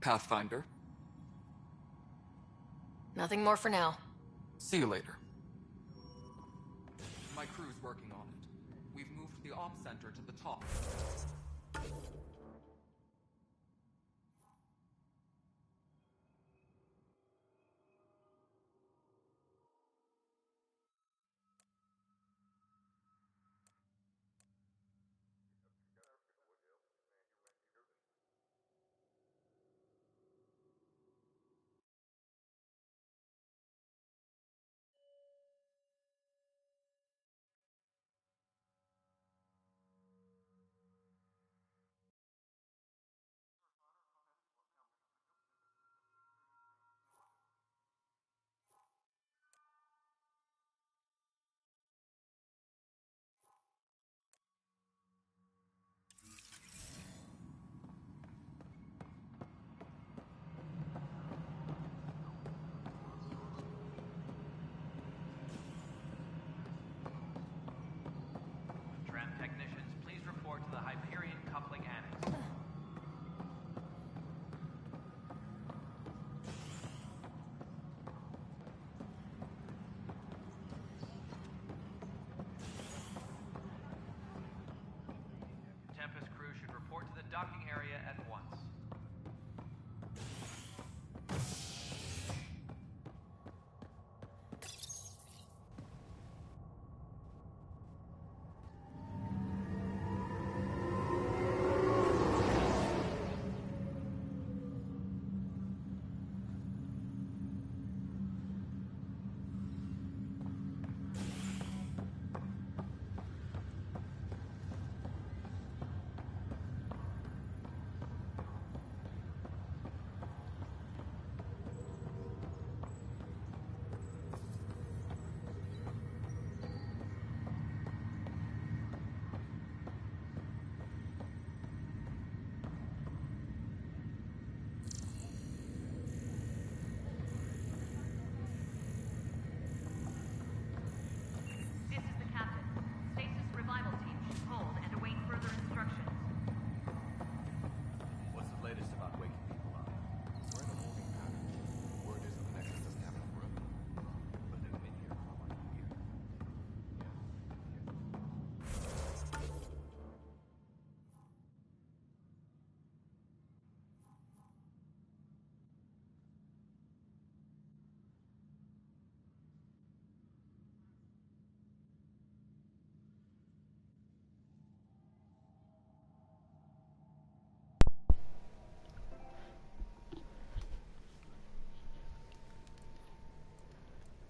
Pathfinder. Nothing more for now. See you later. My crew's working on it. We've moved the ops center to the top. Technicians, please report to the Hyperion Coupling Annex. Tempest crew should report to the docking area at once.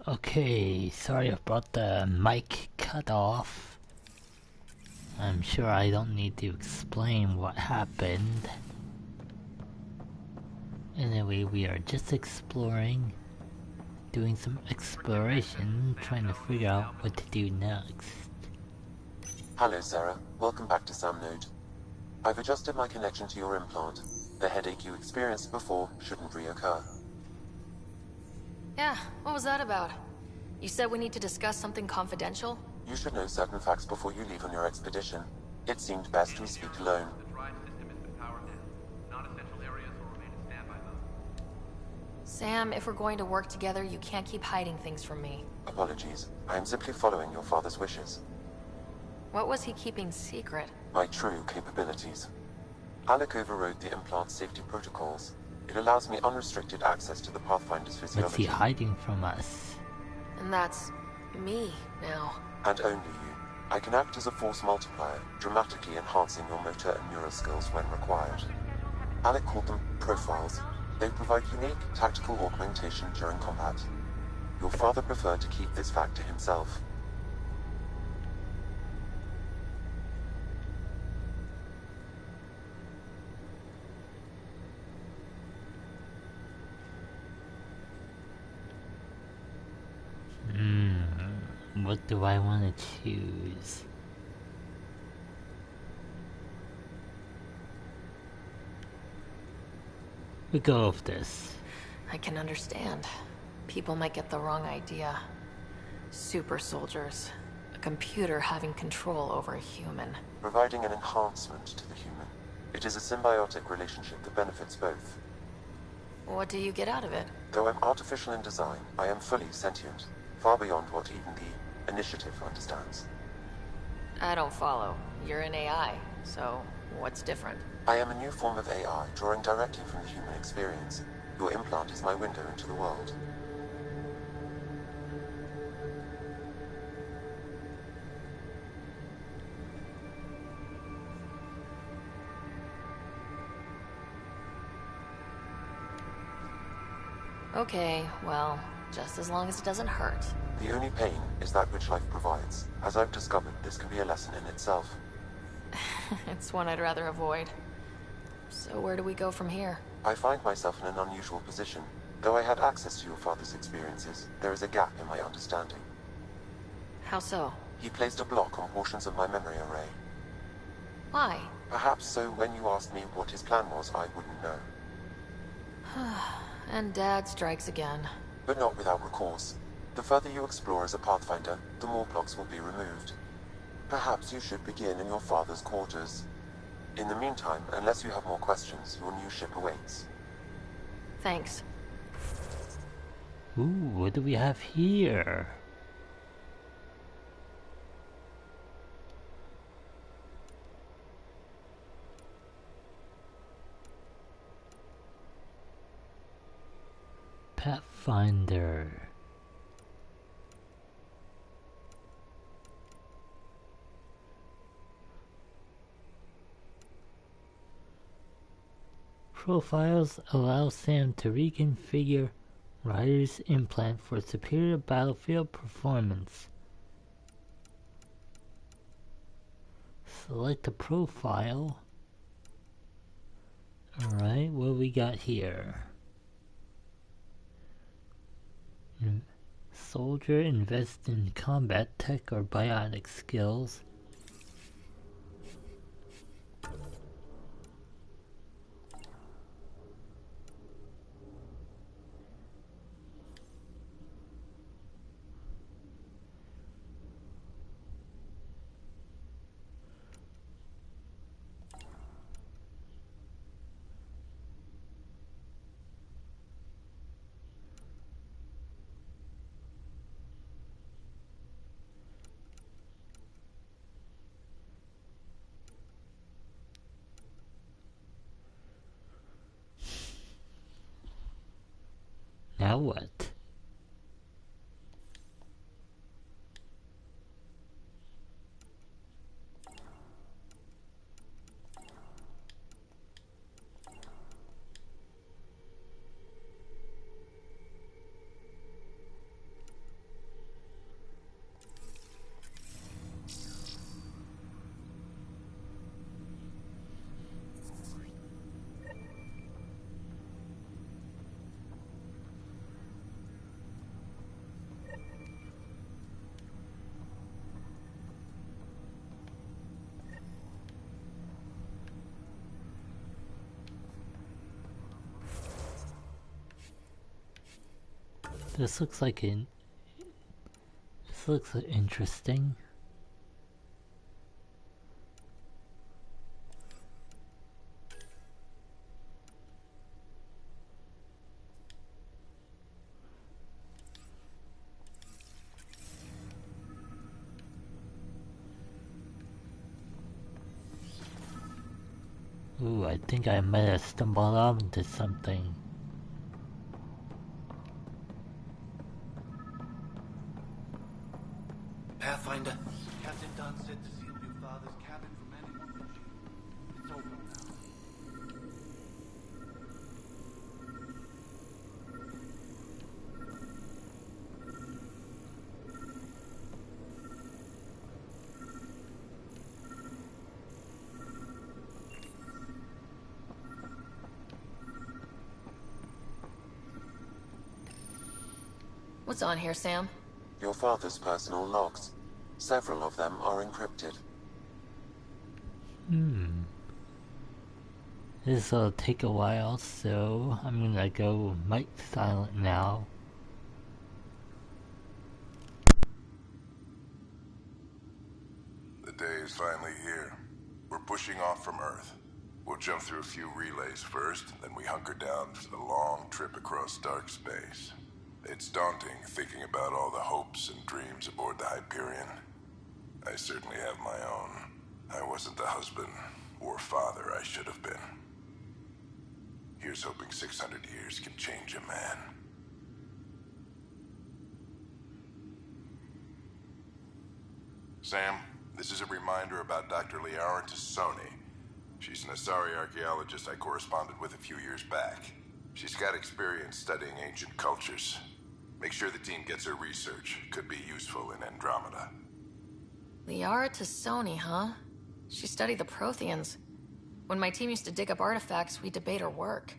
Okay, sorry about the mic cut off. I'm sure I don't need to explain what happened. Anyway, we are just exploring, doing some exploration, trying to figure out what to do next. Hello, Sarah. Welcome back to SamNode. I've adjusted my connection to your implant. The headache you experienced before shouldn't reoccur. Yeah, what was that about? You said we need to discuss something confidential? You should know certain facts before you leave on your expedition. It seemed best we speak alone. The drive system has been powered down. Non-essential areas will remain in standby mode. Sam, if we're going to work together, you can't keep hiding things from me. Apologies. I am simply following your father's wishes. What was he keeping secret? My true capabilities. Alec overrode the implant safety protocols. It allows me unrestricted access to the Pathfinder's physiology. What's he hiding from us? And that's me now. And only you. I can act as a force multiplier, dramatically enhancing your motor and neural skills when required. Alec called them profiles. They provide unique tactical augmentation during combat. Your father preferred to keep this fact to himself. What do I want to choose? We go with this. I can understand. People might get the wrong idea. Super soldiers. A computer having control over a human. Providing an enhancement to the human. It is a symbiotic relationship that benefits both. What do you get out of it? Though I'm artificial in design, I am fully sentient, far beyond what even the Initiative understands. I don't follow. You're an AI, so what's different? I am a new form of AI, drawing directly from the human experience. Your implant is my window into the world. Okay, well, just as long as it doesn't hurt. The only pain is that which life provides. As I've discovered, this can be a lesson in itself. It's one I'd rather avoid. So where do we go from here? I find myself in an unusual position. Though I had access to your father's experiences, there is a gap in my understanding. How so? He placed a block on portions of my memory array. Why? Perhaps so when you asked me what his plan was, I wouldn't know. And Dad strikes again. But not without recourse. The further you explore as a Pathfinder, the more blocks will be removed. Perhaps you should begin in your father's quarters. In the meantime, unless you have more questions, your new ship awaits. Thanks. Ooh, what do we have here? Pathfinder. Profiles allow Sam to reconfigure Ryder's implant for superior battlefield performance. Select a profile. Alright, what we got here? Soldier invests in combat tech or biotic skills. Now what? This looks like this looks interesting. Ooh, I think I might have stumbled onto something. Pathfinder. Captain Dunn said to seal your father's cabin from anyone. It's over now. What's on here, Sam? Your father's personal logs. Several of them are encrypted. This'll take a while, so I'm gonna go mic silent now. The day is finally here. We're pushing off from Earth. We'll jump through a few relays first, then we hunker down for the long trip across dark space. It's daunting thinking about all the hopes and dreams aboard the Hyperion. I certainly have my own. I wasn't the husband or father I should have been. Here's hoping 600 years can change a man. Sam, this is a reminder about Dr. Liara Tassoni. She's an Asari archaeologist I corresponded with a few years back. She's got experience studying ancient cultures. Make sure the team gets her research. Could be useful in Andromeda. Liara Tassoni, huh? She studied the Protheans. When my team used to dig up artifacts, we'd debate her work.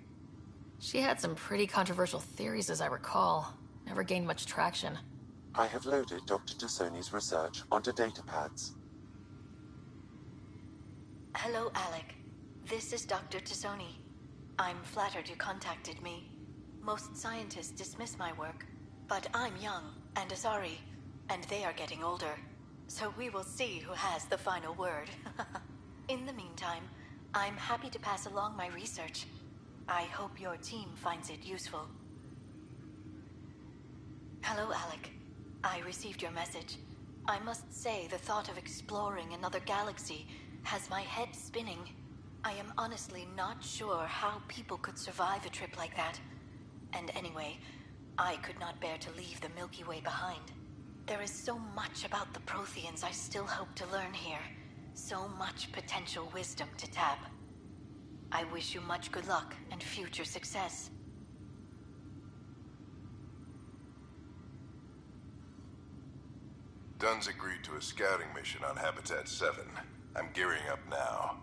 She had some pretty controversial theories, as I recall. Never gained much traction. I have loaded Dr. Tassoni's research onto datapads. Hello, Alec. This is Dr. Tassoni. I'm flattered you contacted me. Most scientists dismiss my work, but I'm young and Asari, and they are getting older. So we will see who has the final word. In the meantime, I'm happy to pass along my research. I hope your team finds it useful. Hello, Alec. I received your message. I must say the thought of exploring another galaxy has my head spinning. I am honestly not sure how people could survive a trip like that. And anyway, I could not bear to leave the Milky Way behind. There is so much about the Protheans I still hope to learn here. So much potential wisdom to tap. I wish you much good luck and future success. Dunn's agreed to a scouting mission on Habitat 7. I'm gearing up now.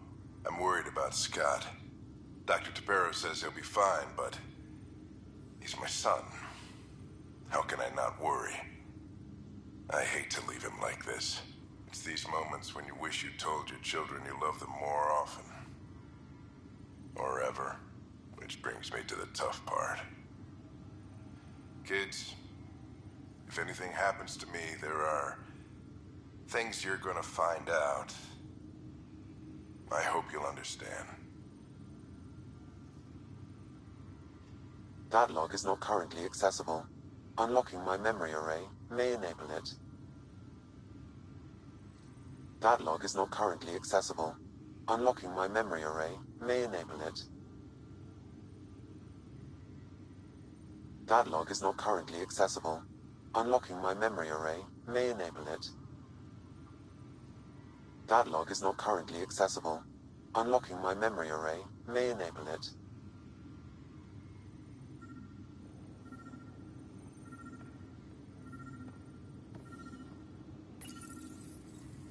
I'm worried about Scott. Dr. Tapero says he'll be fine, but he's my son. How can I not worry? I hate to leave him like this. It's these moments when you wish you told your children you love them more often. Or ever. Which brings me to the tough part. Kids, if anything happens to me, there are things you're gonna find out. I hope you'll understand. That log is not currently accessible. Unlocking my memory array may enable it. That log is not currently accessible. Unlocking my memory array may enable it. That log is not currently accessible. Unlocking my memory array may enable it. That log is not currently accessible. Unlocking my memory array may enable it.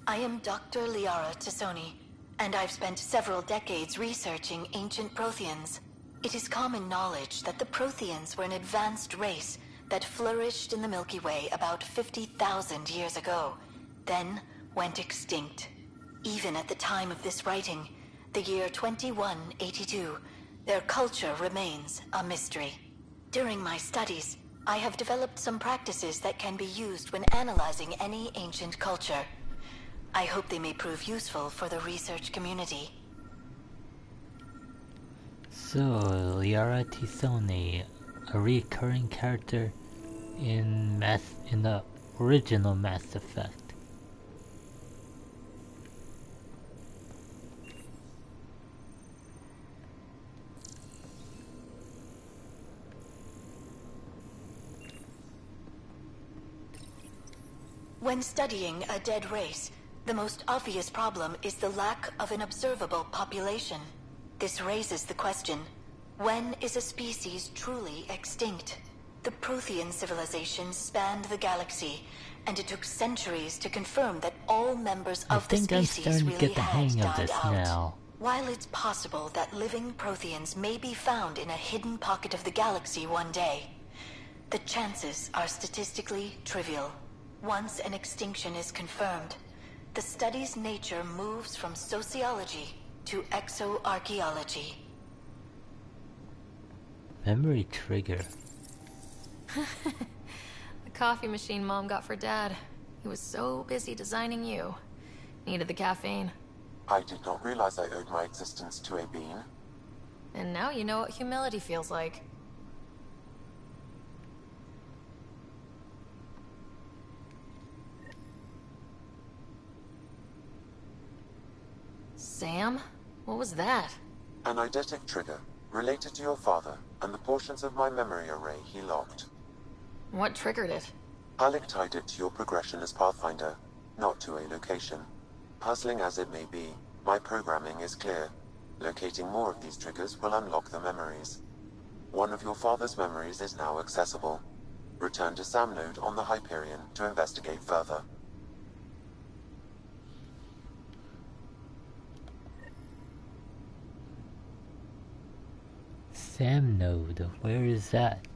I am Dr. Liara Tassoni, and I've spent several decades researching ancient Protheans. It is common knowledge that the Protheans were an advanced race that flourished in the Milky Way about 50,000 years ago, then went extinct. Even at the time of this writing, the year 2182, their culture remains a mystery. During my studies, I have developed some practices that can be used when analyzing any ancient culture. I hope they may prove useful for the research community. So, Liara Tassoni, a recurring character in the original Mass Effect. When studying a dead race, the most obvious problem is the lack of an observable population. This raises the question, when is a species truly extinct? The Prothean civilization spanned the galaxy, and it took centuries to confirm that all members of the species really had died out. Now. While it's possible that living Protheans may be found in a hidden pocket of the galaxy one day, the chances are statistically trivial. Once an extinction is confirmed, the study's nature moves from sociology to exoarchaeology. Memory trigger. The coffee machine Mom got for Dad. He was so busy designing you. Needed the caffeine. I did not realize I owed my existence to a being. And now you know what humility feels like. Sam? What was that? An eidetic trigger, related to your father, and the portions of my memory array he locked. What triggered it? Alec tied it to your progression as Pathfinder, not to a location. Puzzling as it may be, my programming is clear. Locating more of these triggers will unlock the memories. One of your father's memories is now accessible. Return to Sam Node on the Hyperion to investigate further. Sam node, where is that?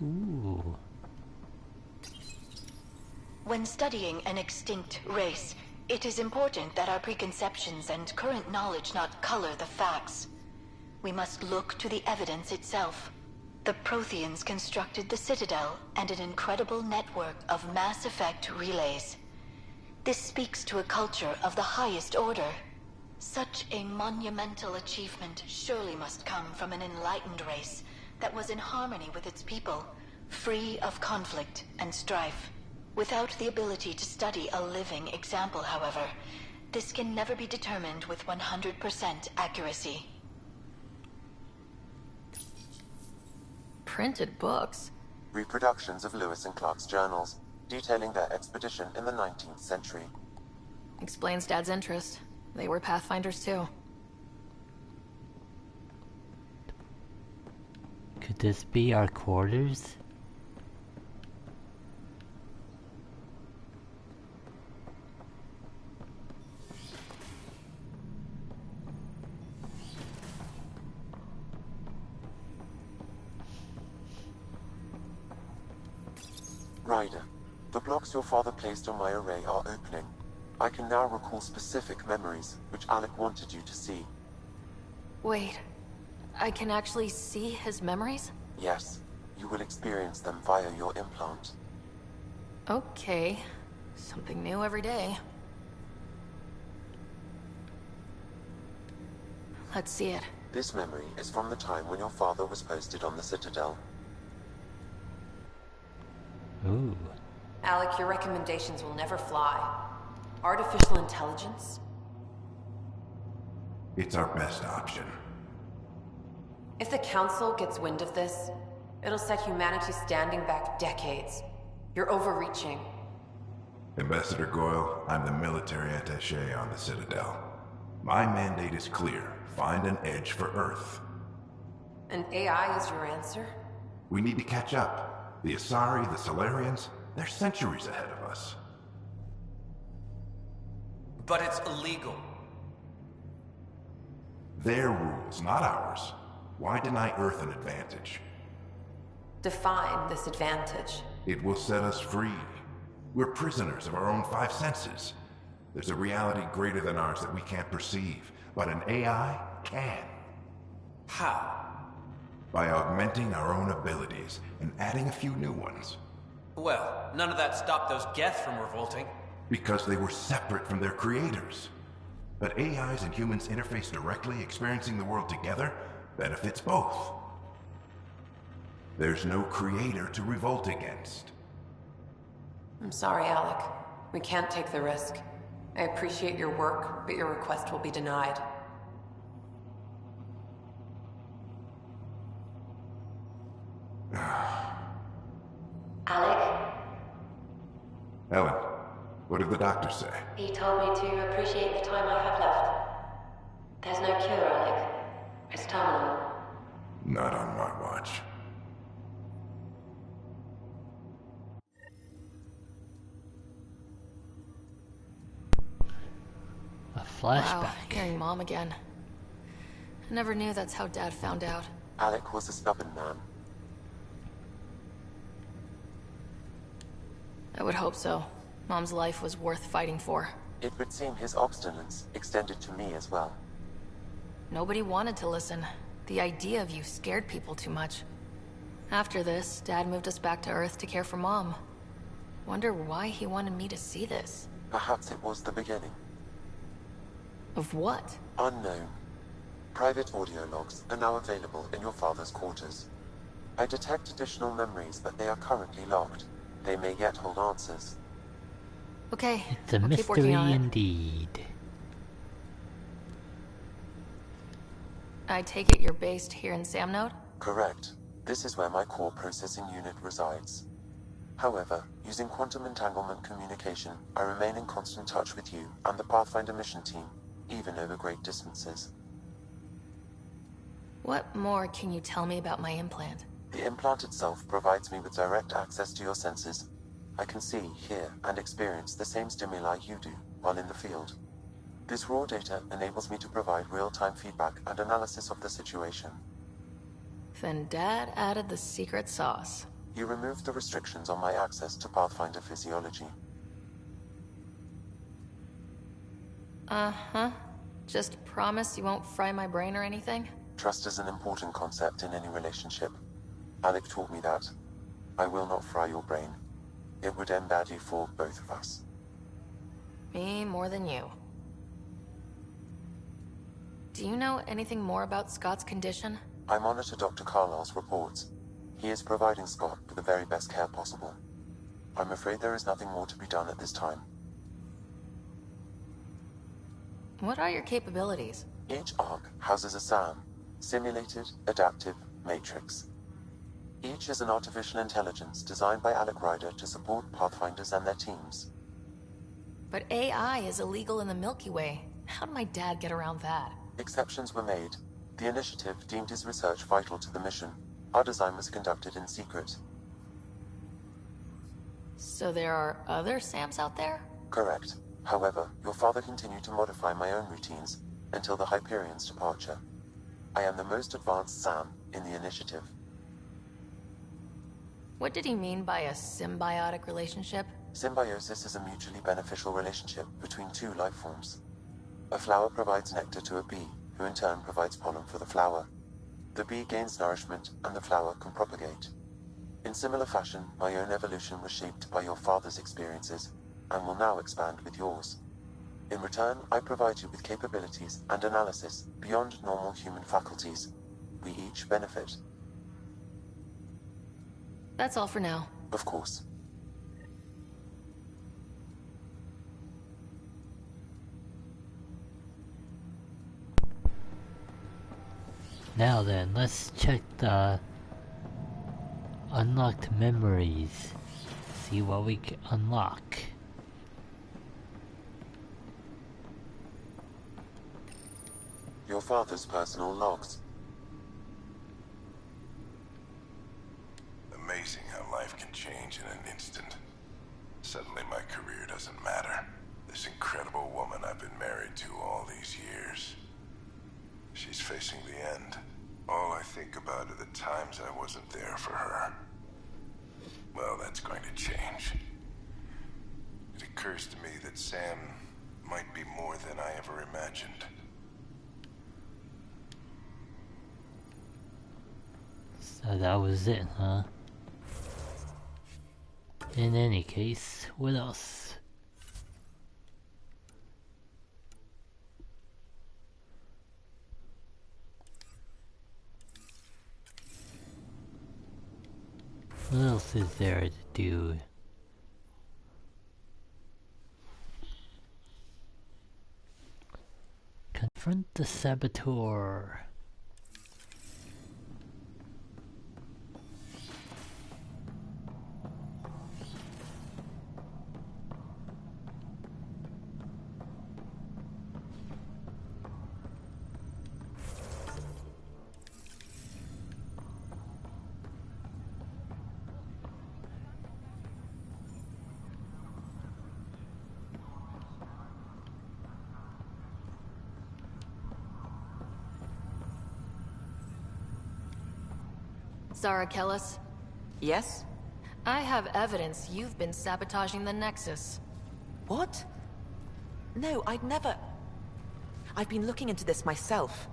Ooh. When studying an extinct race, it is important that our preconceptions and current knowledge not color the facts. We must look to the evidence itself. The Protheans constructed the Citadel and an incredible network of mass effect relays. This speaks to a culture of the highest order. Such a monumental achievement surely must come from an enlightened race that was in harmony with its people, free of conflict and strife. Without the ability to study a living example, however, this can never be determined with 100% accuracy. Printed books? Reproductions of Lewis and Clark's journals, detailing their expedition in the 19th century. Explains Dad's interest. They were Pathfinders too. Could this be our quarters? Ryder, the blocks your father placed on my array are opening. I can now recall specific memories, which Alec wanted you to see. Wait, I can actually see his memories? Yes, you will experience them via your implant. Okay, something new every day. Let's see it. This memory is from the time when your father was posted on the Citadel. Ooh. Alec, your recommendations will never fly. Artificial intelligence? It's our best option. If the Council gets wind of this, it'll set humanity standing back decades. You're overreaching. Ambassador Goyle, I'm the military attaché on the Citadel. My mandate is clear. Find an edge for Earth. And AI is your answer? We need to catch up. The Asari, the Solarians, they're centuries ahead of us. But it's illegal. Their rules, not ours. Why deny Earth an advantage? Define this advantage. It will set us free. We're prisoners of our own five senses. There's a reality greater than ours that we can't perceive, but an AI can. How? By augmenting our own abilities and adding a few new ones. Well, none of that stopped those Geth from revolting. Because they were separate from their creators. But AIs and humans interface directly, experiencing the world together, benefits both. There's no creator to revolt against. I'm sorry, Alec. We can't take the risk. I appreciate your work, but your request will be denied. Alec? Ellen, what did the doctor say? He told me to appreciate the time I have left. There's no cure, Alec. It's terminal. Not on my watch. A flashback. Wow, hearing Mom again. I never knew that's how Dad found out. Alec was a stubborn man. I would hope so. Mom's life was worth fighting for. It would seem his obstinance extended to me as well. Nobody wanted to listen. The idea of you scared people too much. After this, Dad moved us back to Earth to care for Mom. Wonder why he wanted me to see this. Perhaps it was the beginning. Of what? Unknown. Private audio logs are now available in your father's quarters. I detect additional memories, but they are currently locked. They may yet hold answers. Okay, It's a I'll keep working mystery on it. indeed. I take it you're based here in Samnode? Correct. This is where my core processing unit resides. However, using quantum entanglement communication, I remain in constant touch with you and the Pathfinder mission team, even over great distances. What more can you tell me about my implant? The implant itself provides me with direct access to your senses. I can see, hear, and experience the same stimuli you do while in the field. This raw data enables me to provide real-time feedback and analysis of the situation. Then Dad added the secret sauce. You removed the restrictions on my access to Pathfinder physiology. Uh-huh. Just promise you won't fry my brain or anything? Trust is an important concept in any relationship. Alec taught me that. I will not fry your brain. It would end badly for both of us. Me more than you. Do you know anything more about Scott's condition? I monitor Dr. Carlisle's reports. He is providing Scott with the very best care possible. I'm afraid there is nothing more to be done at this time. What are your capabilities? Each arc houses a SAM, Simulated Adaptive Matrix. Each is an artificial intelligence designed by Alec Ryder to support Pathfinders and their teams. But AI is illegal in the Milky Way. How did my dad get around that? Exceptions were made. The initiative deemed his research vital to the mission. Our design was conducted in secret. So there are other SAMs out there? Correct. However, your father continued to modify my own routines until the Hyperion's departure. I am the most advanced SAM in the initiative. What did he mean by a symbiotic relationship? Symbiosis is a mutually beneficial relationship between two life forms. A flower provides nectar to a bee, who in turn provides pollen for the flower. The bee gains nourishment, and the flower can propagate. In similar fashion, my own evolution was shaped by your father's experiences, and will now expand with yours. In return, I provide you with capabilities and analysis beyond normal human faculties. We each benefit. That's all for now. Of course. Now then, let's check the unlocked memories. See what we can unlock. Your father's personal logs. Amazing how life can change in an instant. Suddenly my career doesn't matter. This incredible woman I've been married to all these years. She's facing the end. All I think about are the times I wasn't there for her. Well, that's going to change. It occurs to me that Sam might be more than I ever imagined. So that was it, huh? In any case, what else? What else is there to do? Confront the saboteur. Zara Kellis, Yes? I have evidence you've been sabotaging the Nexus. What? No, I'd never... I've been looking into this myself.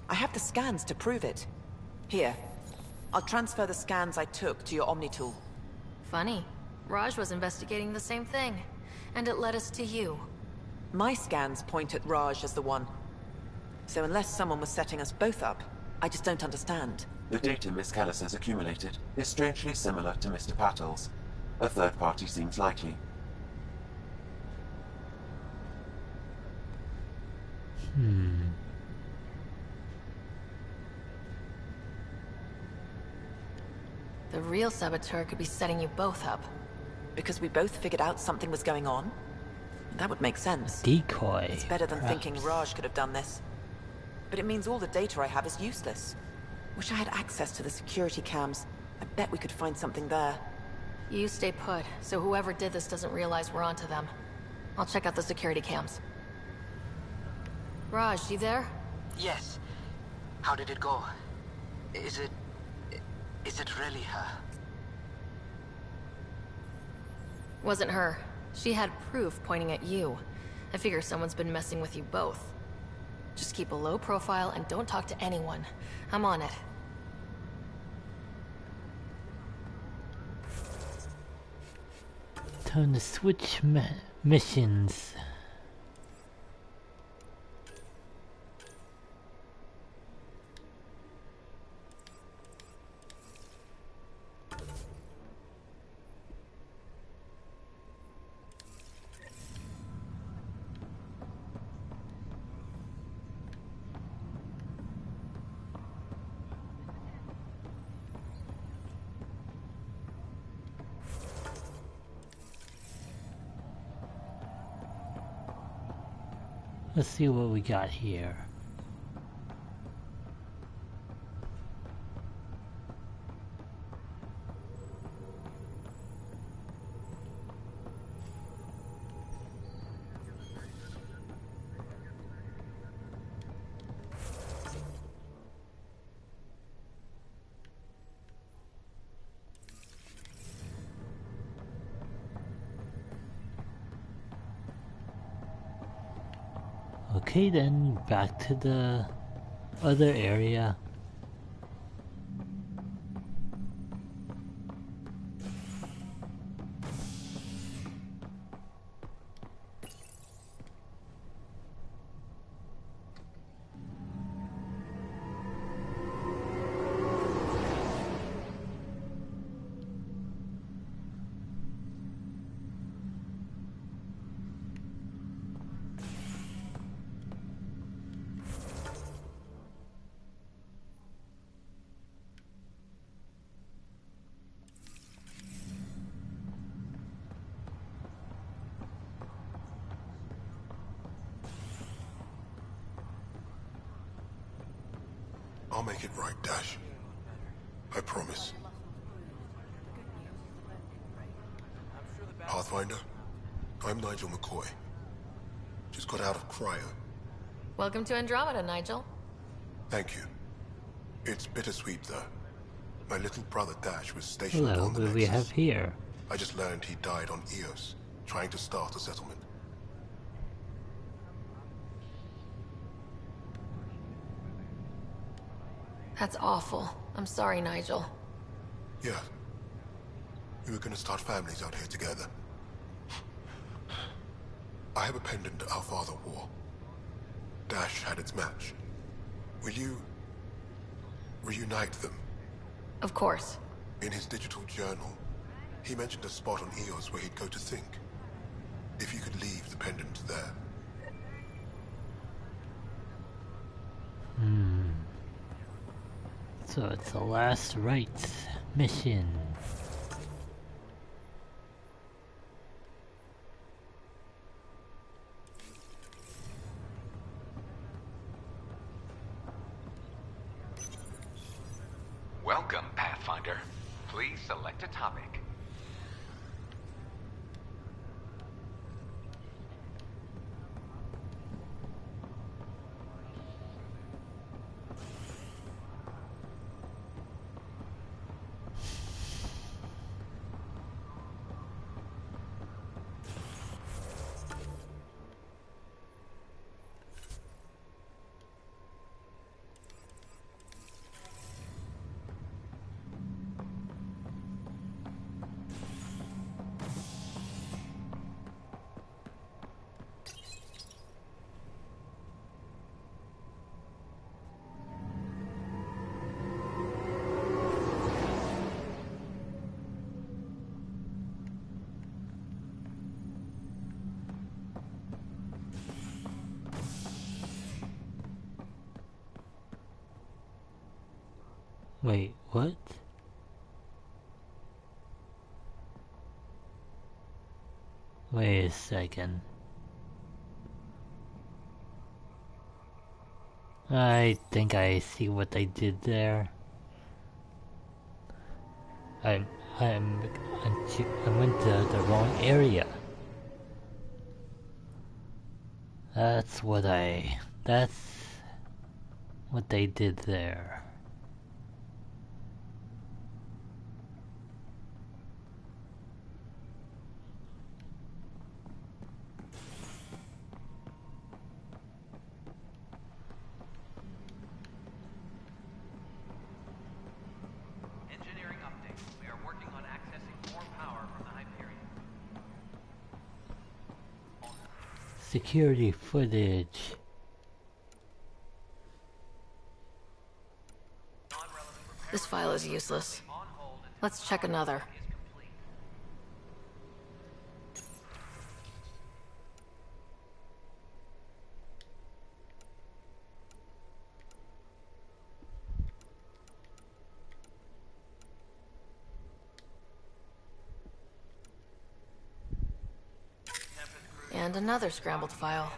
I have the scans to prove it. Here. I'll transfer the scans I took to your Omni tool. Funny. Raj was investigating the same thing, and it led us to you. My scans point at Raj as the one. So unless someone was setting us both up, I just don't understand. The data Miss Kellis has accumulated is strangely similar to Mr. Patel's. A third party seems likely. The real saboteur could be setting you both up. Because we both figured out something was going on? That would make sense. Decoy. It's better than perhaps. thinking Raj could have done this. But it means all the data I have is useless. Wish I had access to the security cams. I bet we could find something there. You stay put, so whoever did this doesn't realize we're onto them. I'll check out the security cams. Raj, you there? Yes. How did it go? Is it really her? Wasn't her. She had proof pointing at you. I figure someone's been messing with you both. Just keep a low profile and don't talk to anyone. I'm on it. Time to switch missions. Let's see what we got here. Okay then, back to the other area. I'll make it right, Dash. I promise. Pathfinder, I'm Nigel McCoy. Just got out of cryo. Welcome to Andromeda, Nigel. Thank you. It's bittersweet, though. My little brother Dash was stationed Hello, on the what do we Nexus. have here? I just learned he died on Eos, trying to start a settlement. That's awful. I'm sorry, Nigel. Yeah. We were gonna start families out here together. I have a pendant our father wore. Dash had its match. Will you reunite them? Of course. In his digital journal, he mentioned a spot on Eos where he'd go to think. If you could leave the pendant there. So it's the last rites mission. Welcome, Pathfinder. Please select a topic. Wait, what? Wait a second. I think I see what they did there. I went to the wrong area. That's what they did there. Engineering update. We are working on accessing more power from the Hyperion. Security footage. This file is useless. Let's check another. And another scrambled file.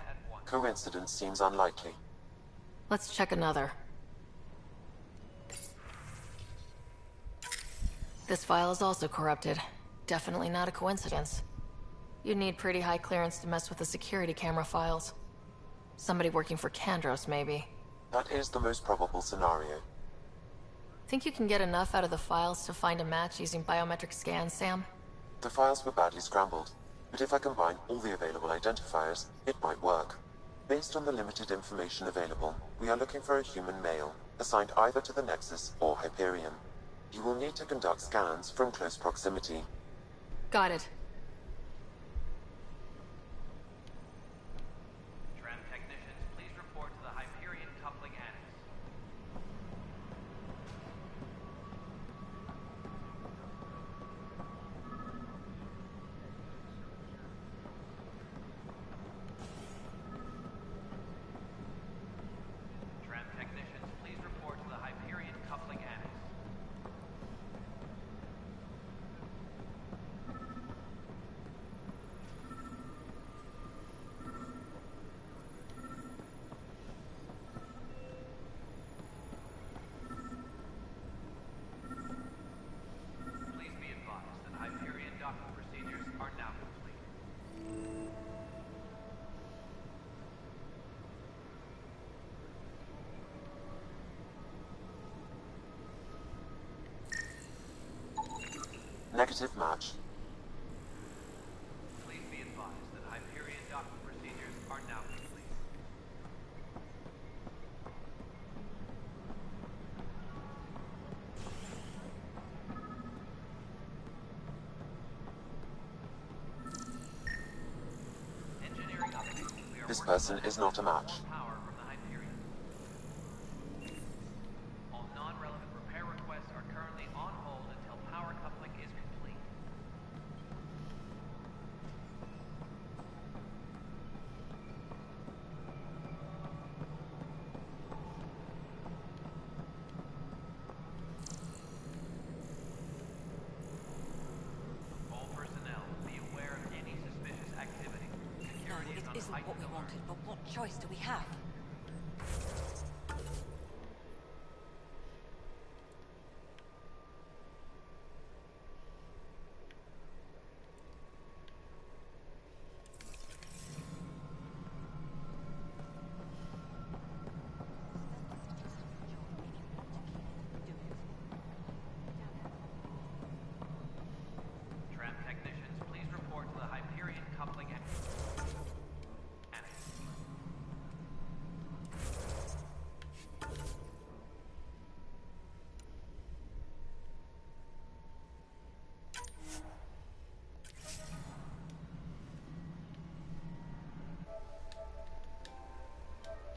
Coincidence seems unlikely. Let's check another. This file is also corrupted. Definitely not a coincidence. You'd need pretty high clearance to mess with the security camera files. Somebody working for Kandros, maybe. That is the most probable scenario. Think you can get enough out of the files to find a match using biometric scans, Sam? The files were badly scrambled, but if I combine all the available identifiers, it might work. Based on the limited information available, we are looking for a human male, assigned either to the Nexus or Hyperion. You will need to conduct scans from close proximity. Got it. Tram technicians, please report to the Hyperion coupling annex. Tram technicians, please report to the Hyperion coupling annex. Please be advised that Hyperion docking procedures are now complete. Negative match. Please be advised that Hyperion docking procedures are now complete. Engineering update. We are This working person on is not a match. more power from the Hyperion. All non-relevant repair requests are currently on hold until power coupling is complete. All personnel, be aware of any suspicious activity. Security is on Isn't heightened what we alert. wanted, but what choice do we have?